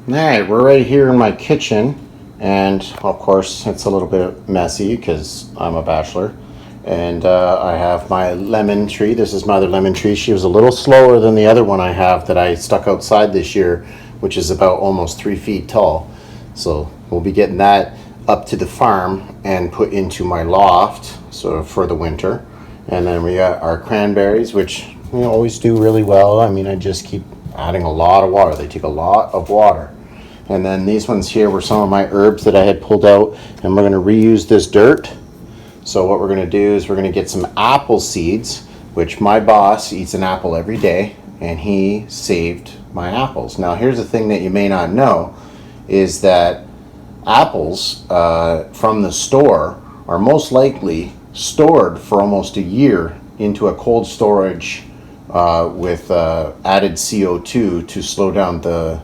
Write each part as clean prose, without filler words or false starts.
Alright, we're right here in my kitchen, and of course it's a little bit messy because I'm a bachelor. And I have my lemon tree. This is my other lemon tree. She was a little slower than the other one I have that I stuck outside this year, which is about almost 3 feet tall. So we'll be getting that up to the farm and put into my loft so for the winter. And then we got our cranberries, which we always do really well. I mean, I just keep adding a lot of water. They take a lot of water. And then these ones here were some of my herbs that I had pulled out, and we're going to reuse this dirt. So what we're going to do is we're going to get some apple seeds, which my boss eats an apple every day, and he saved my apples. Now here's the thing that you may not know is that apples from the store are most likely stored for almost a year into a cold storage with added CO2 to slow down the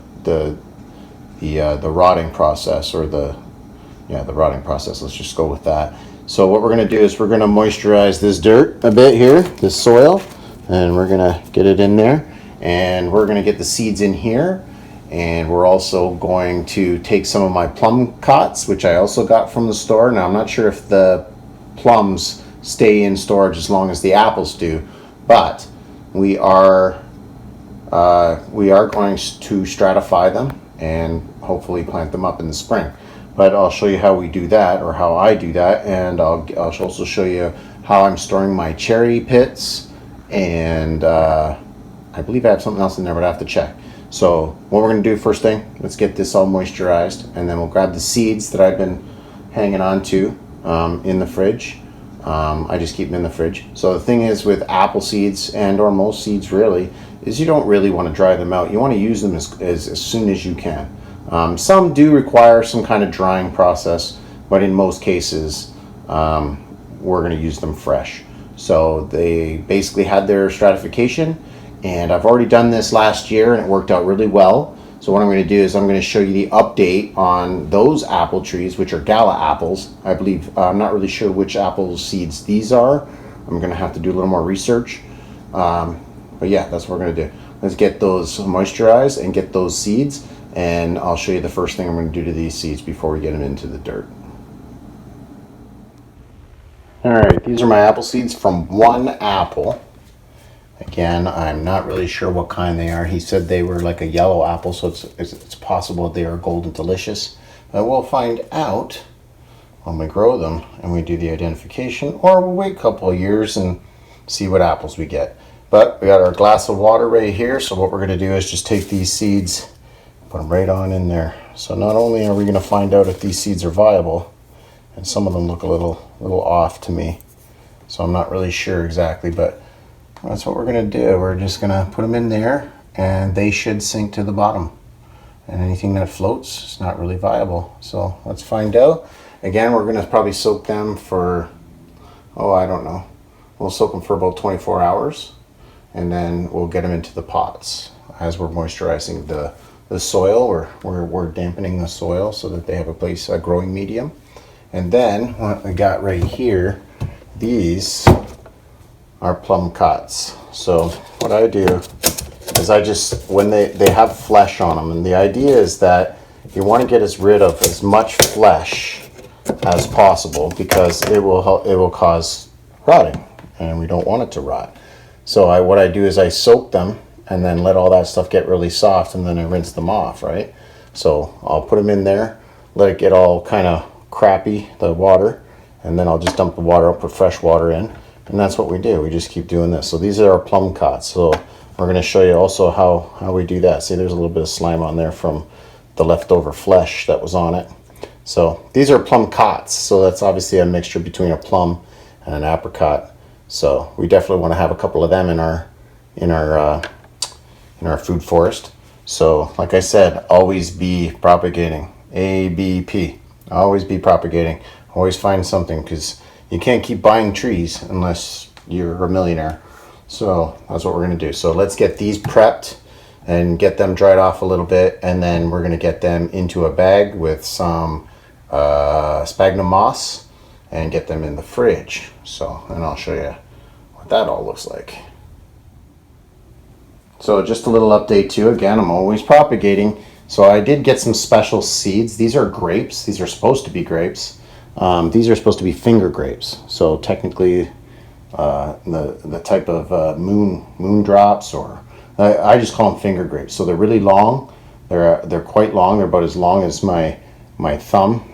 rotting process, or the rotting process. Let's just go with that. So what we're going to do is we're going to moisturize this dirt a bit here, this soil, and we're going to get it in there, and we're going to get the seeds in here, and we're also going to take some of my plum cots, which I also got from the store. Now I'm not sure if the plums stay in storage as long as the apples do, but we are going to stratify them and hopefully plant them up in the spring. But I'll show you how we do that, or how I do that, and I'll also show you how I'm storing my cherry pits, and I believe I have something else in there, but I have to check. So what we're going to do first thing, let's get this all moisturized, and then we'll grab the seeds that I've been hanging on to in the fridge. I just keep them in the fridge. So the thing is with apple seeds, and or most seeds really, is you don't really want to dry them out. You want to use them as soon as you can. Some do require some kind of drying process, but in most cases we're going to use them fresh. So they basically had their stratification, and I've already done this last year and it worked out really well. So what I'm going to do is I'm going to show you the update on those apple trees, which are gala apples. I believe, I'm not really sure which apple seeds these are. I'm going to have to do a little more research. But yeah, that's what we're going to do. Let's get those moisturized and get those seeds, and I'll show you the first thing I'm going to do to these seeds before we get them into the dirt. Alright, these are my apple seeds from one apple. Again, I'm not really sure what kind they are. He said they were like a yellow apple, so it's possible they are golden delicious. But we'll find out when we grow them and we do the identification, or we'll wait a couple of years and see what apples we get. But we got our glass of water right here, so what we're going to do is just take these seeds, put them right on in there. So not only are we going to find out if these seeds are viable, and some of them look a little off to me, so I'm not really sure exactly, but that's what we're going to do. We're just going to put them in there, and they should sink to the bottom. And anything that floats is not really viable. So let's find out. Again, we're going to probably soak them for, I don't know. We'll soak them for about 24 hours. And then we'll get them into the pots as we're moisturizing the soil, or we're dampening the soil so that they have a growing medium. And then what we got right here, these are plum cots. So what I do is when they have flesh on them, and the idea is that you want to get rid of as much flesh as possible, because it will cause rotting, and we don't want it to rot. So what I do is I soak them and then let all that stuff get really soft, and then I rinse them off, right? So I'll put them in there, let it get all kind of crappy, the water, and then I'll just dump the water, I'll put fresh water in, and that's what we do. We just keep doing this. So these are our plum cots. So we're going to show you also how we do that. See, there's a little bit of slime on there from the leftover flesh that was on it. So these are plum cots. So that's obviously a mixture between a plum and an apricot. So we definitely want to have a couple of them in our food forest. So like I said, always be propagating. ABP. Always be propagating. Always find something, because you can't keep buying trees unless you're a millionaire. So that's what we're going to do. So let's get these prepped and get them dried off a little bit, and then we're going to get them into a bag with some sphagnum moss and get them in the fridge. So, and I'll show you what that all looks like. So just a little update too. Again, I'm always propagating. So I did get some special seeds. These are grapes. These are supposed to be grapes. These are supposed to be finger grapes. So technically, the type of moon drops, or I just call them finger grapes. So they're really long. They're quite long. They're about as long as my thumb,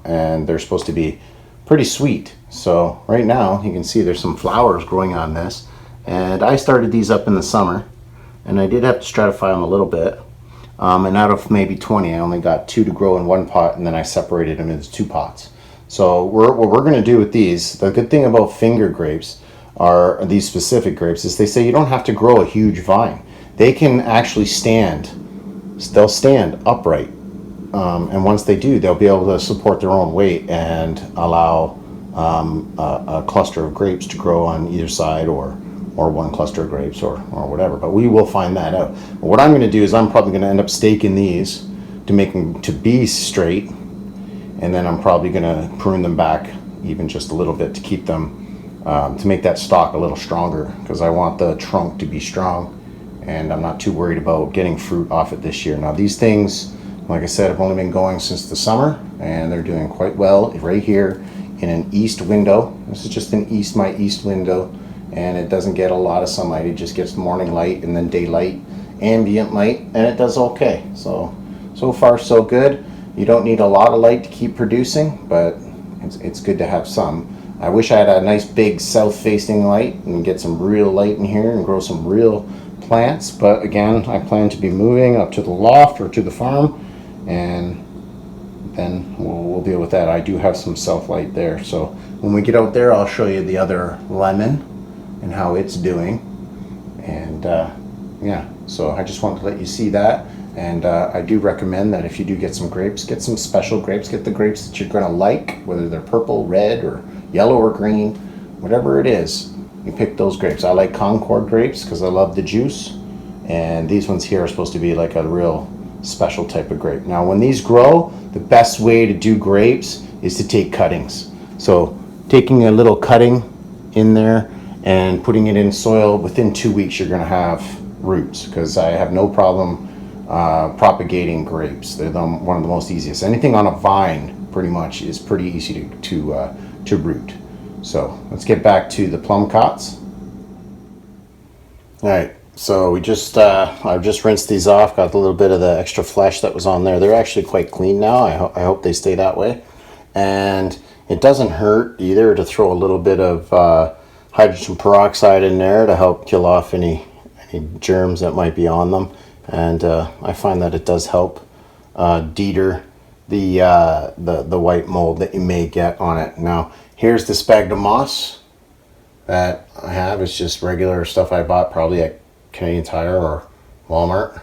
and they're supposed to be pretty sweet. So right now you can see there's some flowers growing on this, and I started these up in the summer, and I did have to stratify them a little bit. And out of maybe 20, I only got 2 to grow in one pot, and then I separated them into 2 pots. So what we're going to do with these, the good thing about finger grapes, are these specific grapes, is they say you don't have to grow a huge vine. They can actually they'll stand upright. And once they do, they'll be able to support their own weight and allow a cluster of grapes to grow on either side, or one cluster of grapes, or whatever. But we will find that out. But what I'm going to do is I'm probably going to end up staking these to make them to be straight, and then I'm probably going to prune them back even just a little bit to keep them to make that stalk a little stronger, because I want the trunk to be strong, and I'm not too worried about getting fruit off it this year. Now these things, like I said, have only been going since the summer, and they're doing quite well right here in an east window. This is just my east window, and it doesn't get a lot of sunlight. It just gets morning light and then daylight, ambient light, and it does okay. So far so good. You don't need a lot of light to keep producing, but it's good to have some. I wish I had a nice big south-facing light and get some real light in here and grow some real plants, but again, I plan to be moving up to the loft or to the farm, and then we'll deal with that. I do have some self-light there, so when we get out there, I'll show you the other lemon and how it's doing. And yeah, so I just wanted to let you see that. And I do recommend that if you do get some grapes, get some special grapes. Get the grapes that you're going to like, whether they're purple, red, or yellow, or green, whatever it is. You pick those grapes. I like Concord grapes because I love the juice, and these ones here are supposed to be like a real special type of grape. Now when these grow, the best way to do grapes is to take cuttings. So taking a little cutting in there and putting it in soil, within 2 weeks you're going to have roots, because I have no problem propagating grapes. They're one of the most easiest. Anything on a vine pretty much is pretty easy to root. So let's get back to the plumcots. All right, so I've just rinsed these off, got a little bit of the extra flesh that was on there. They're actually quite clean now. I hope they stay that way. And it doesn't hurt either to throw a little bit of hydrogen peroxide in there to help kill off any germs that might be on them. And I find that it does help deter the white mold that you may get on it. Now here's the sphagnum moss that I have. It's just regular stuff I bought probably at Canadian Tire or Walmart,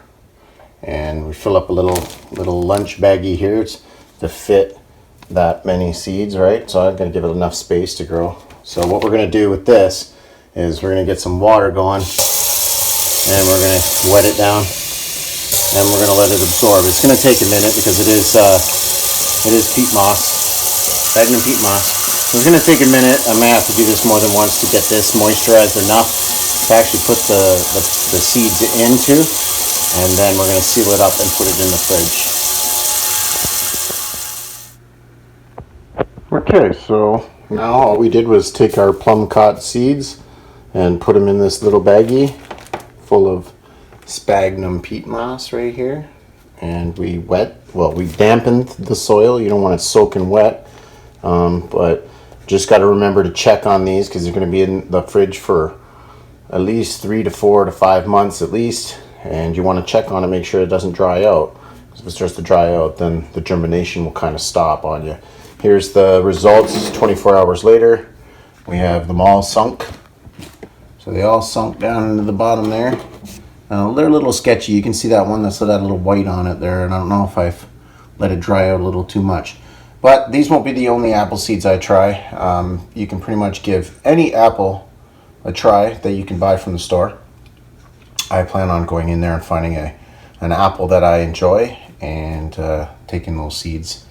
and we fill up a little lunch baggie here. It's to fit that many seeds, right? So I'm going to give it enough space to grow. So what we're going to do with this is we're going to get some water going, and we're going to wet it down, and we're going to let it absorb. It's going to take a minute because it is peat moss, sphagnum peat moss. So it's going to take a minute. I may have to do this more than once to get this moisturized enough to actually put the seeds into, and then we're going to seal it up and put it in the fridge. Okay, so now all we did was take our plumcot seeds and put them in this little baggie full of sphagnum peat moss right here, and we dampened the soil. You don't want it soaking wet, but just got to remember to check on these because they're going to be in the fridge for at least 3 to 4 to 5 months at least, and you want to check on it, make sure it doesn't dry out, because if it starts to dry out, then the germination will kind of stop on you. Here's the results 24 hours later. We have them all sunk. So they all sunk down into the bottom there. They're a little sketchy. You can see that one that's got a little white on it there, and I don't know if I've let it dry out a little too much. But these won't be the only apple seeds I try. You can pretty much give any apple a try that you can buy from the store. I plan on going in there and finding an apple that I enjoy and taking those seeds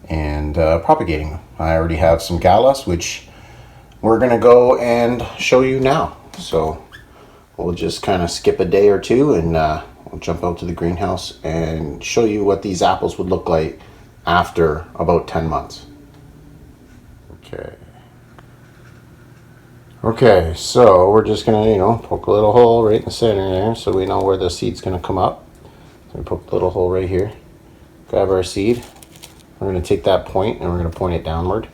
and propagating them. I already have some galas, which we're going to go and show you now. So we'll just kind of skip a day or two and I'll jump out to the greenhouse and show you what these apples would look like after about 10 months. Okay, so we're just gonna, poke a little hole right in the center there so we know where the seed's gonna come up. So we poke a little hole right here, grab our seed. We're gonna take that point and we're gonna point it downward.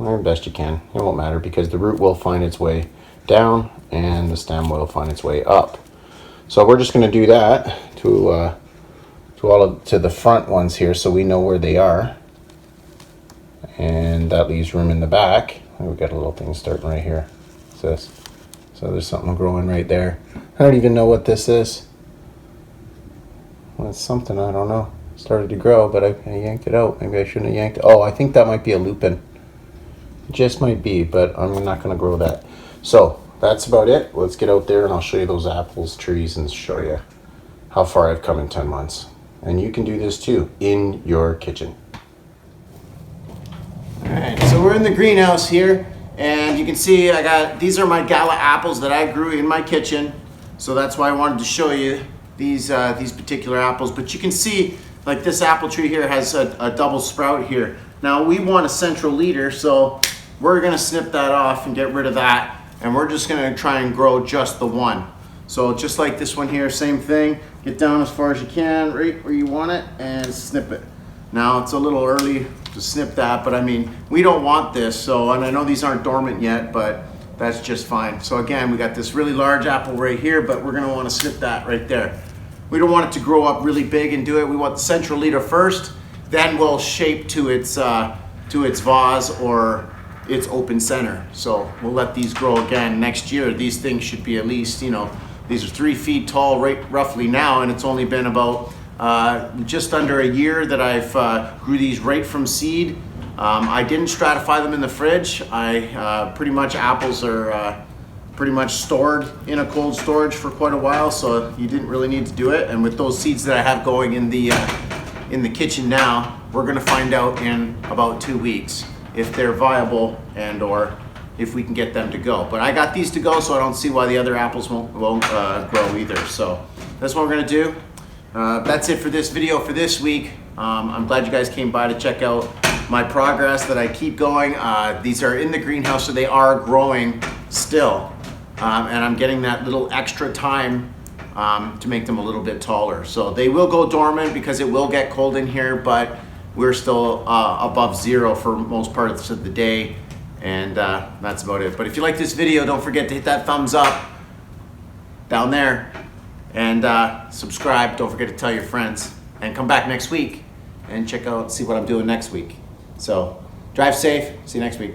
As best you can. It won't matter because the root will find its way down and the stem will find its way up. So we're just gonna do that to the front ones here so we know where they are. And that leaves room in the back. We've got a little thing starting right here. What's this? So there's something growing right there. I don't even know what this is. Well, it's something, I don't know. It started to grow, but I yanked it out. Maybe I shouldn't have yanked it. Oh, I think that might be a lupin. It just might be, but I'm not going to grow that. So that's about it. Let's get out there and I'll show you those apples, trees, and show you how far I've come in 10 months. And you can do this too in your kitchen. Alright, so we're in the greenhouse here, and you can see these are my gala apples that I grew in my kitchen. So that's why I wanted to show you these particular apples. But you can see, like, this apple tree here has a double sprout here. Now we want a central leader, so we're gonna snip that off and get rid of that, and we're just gonna try and grow just the one. So just like this one here, same thing. Get down as far as you can, right where you want it, and snip it. Now it's a little early to snip that, but I mean, we don't want this, so, and I know these aren't dormant yet, but that's just fine. So again, we got this really large apple right here, but we're gonna wanna snip that right there. We don't want it to grow up really big and do it. We want the central leader first, then we'll shape to its vase or its open center. So we'll let these grow again next year. These things should be at least, these are 3 feet tall right roughly now, and it's only been about just under a year that I've grew these right from seed. I didn't stratify them in the fridge. Pretty much apples are pretty much stored in a cold storage for quite a while, so you didn't really need to do it. And with those seeds that I have going in the kitchen now, we're gonna find out in about 2 weeks if they're viable and or if we can get them to go. But I got these to go, so I don't see why the other apples won't grow either. So that's what we're gonna do. That's it for this video for this week. I'm glad you guys came by to check out my progress that I keep going. These are in the greenhouse, so they are growing still. And I'm getting that little extra time to make them a little bit taller. So they will go dormant because it will get cold in here, but we're still above zero for most parts of the day. And that's about it. But if you like this video, don't forget to hit that thumbs up down there. And subscribe. Don't forget to tell your friends. And come back next week and see what I'm doing next week. So drive safe. See you next week.